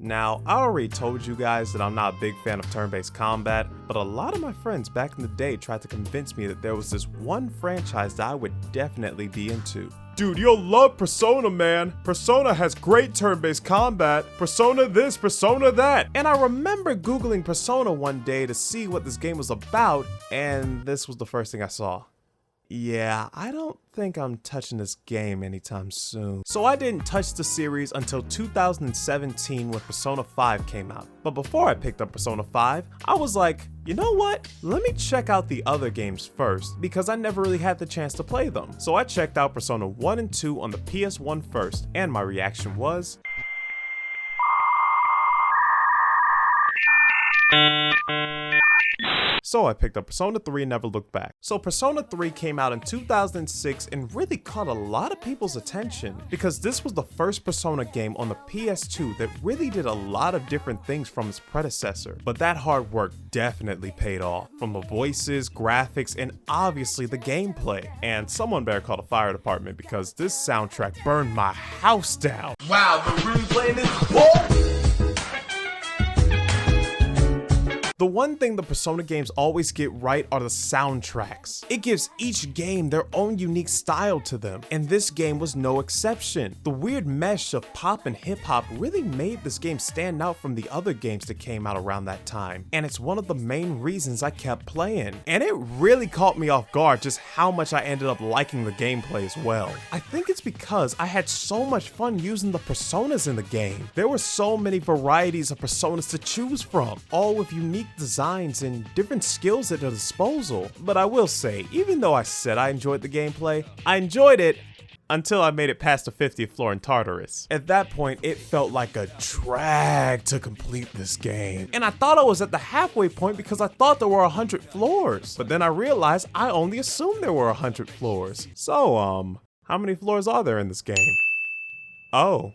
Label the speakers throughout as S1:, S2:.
S1: Now, I already told you guys that I'm not a big fan of turn-based combat, but a lot of my friends back in the day tried to convince me that there was this one franchise that I would definitely be into. Dude, you'll love Persona, man. Persona has great turn-based combat. Persona this, Persona that. And I remember Googling Persona one day to see what this game was about, and this was the first thing I saw. Yeah, I don't think I'm touching this game anytime soon. So I didn't touch the series until 2017 when Persona 5 came out. But before I picked up Persona 5, I was like, you know what? Let me check out the other games first, because I never really had the chance to play them. So I checked out Persona 1 and 2 on the PS1 first, and my reaction was... So I picked up Persona 3 and never looked back. So Persona 3 came out in 2006 and really caught a lot of people's attention because this was the first Persona game on the PS2 that really did a lot of different things from its predecessor. But that hard work definitely paid off, from the voices, graphics, and obviously the gameplay. And someone better call the fire department because this soundtrack burned my house down. Wow, they're really playing this ball. The one thing the Persona games always get right are the soundtracks. It gives each game their own unique style to them, and this game was no exception. The weird mesh of pop and hip-hop really made this game stand out from the other games that came out around that time, and it's one of the main reasons I kept playing. And it really caught me off guard just how much I ended up liking the gameplay as well. I think it's because I had so much fun using the personas in the game. There were so many varieties of personas to choose from, all with unique designs and different skills at their disposal. But I will say, even though I said I enjoyed the gameplay, I enjoyed it until I made it past the 50th floor in Tartarus. At that point, it felt like a drag to complete this game. And I thought I was at the halfway point because I thought there were 100 floors. But then I realized I only assumed there were 100 floors. So, how many floors are there in this game? Oh.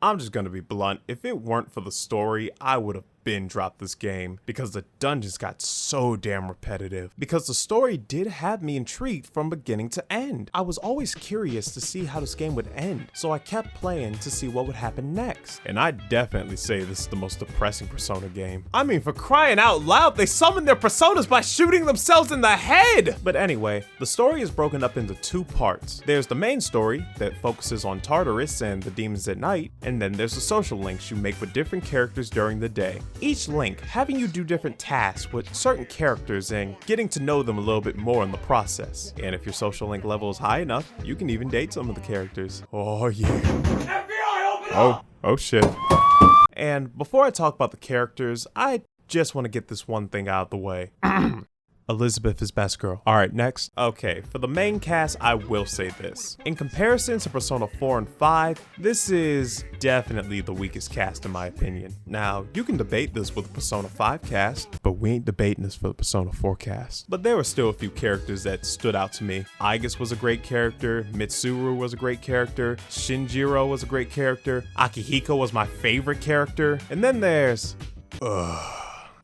S1: I'm just gonna be blunt. If it weren't for the story, I would have dropped this game because the dungeons got so damn repetitive. Because the story did have me intrigued from beginning to end. I was always curious to see how this game would end, so I kept playing to see what would happen next. And I definitely say this is the most depressing Persona game. I mean, for crying out loud, they summon their personas by shooting themselves in the head! But anyway, the story is broken up into two parts. There's the main story that focuses on Tartarus and the demons at night, and then there's the social links you make with different characters during the day. Each link having you do different tasks with certain characters and getting to know them a little bit more in the process. And if your social link level is high enough, you can even date some of the characters. Oh yeah. FBI, open up! Oh shit. And before I talk about the characters, I just want to get this one thing out of the way. Elizabeth is best girl. Alright, next. Okay, for the main cast, I will say this. In comparison to Persona 4 and 5, this is definitely the weakest cast in my opinion. Now, you can debate this with the Persona 5 cast, but we ain't debating this for the Persona 4 cast. But there were still a few characters that stood out to me. Aigis was a great character, Mitsuru was a great character, Shinjiro was a great character, Akihiko was my favorite character, and then there's...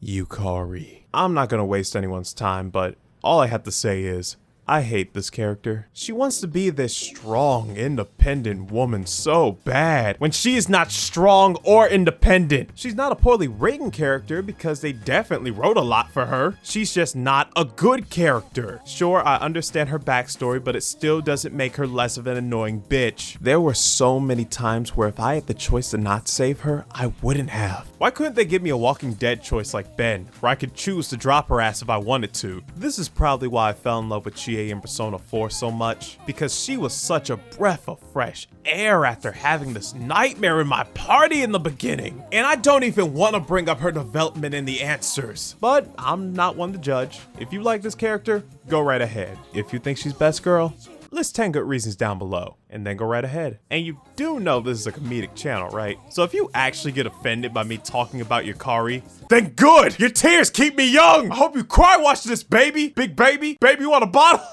S1: Yukari. I'm not gonna waste anyone's time, but all I have to say is, I hate this character. She wants to be this strong, independent woman so bad when she is not strong or independent. She's not a poorly written character because they definitely wrote a lot for her. She's just not a good character. Sure, I understand her backstory, but it still doesn't make her less of an annoying bitch. There were so many times where if I had the choice to not save her, I wouldn't have. Why couldn't they give me a Walking Dead choice like Ben, where I could choose to drop her ass if I wanted to? This is probably why I fell in love with Chie in Persona 4 so much, because she was such a breath of fresh air after having this nightmare in my party in the beginning. And I don't even want to bring up her development in the answers. But I'm not one to judge. If you like this character, go right ahead. If you think she's best girl, list 10 good reasons down below, and then go right ahead. And you do know this is a comedic channel, right? So if you actually get offended by me talking about Yukari, then good! Your tears keep me young! I hope you cry watching this, baby! Big baby! Baby, you want a bottle?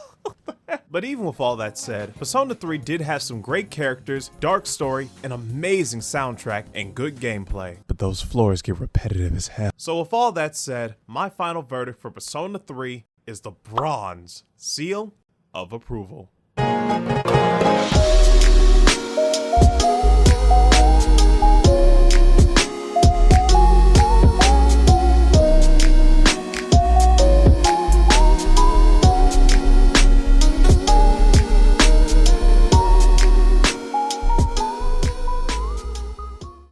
S1: But even with all that said, Persona 3 did have some great characters, dark story, an amazing soundtrack, and good gameplay. But those floors get repetitive as hell. So with all that said, my final verdict for Persona 3 is the bronze seal of approval.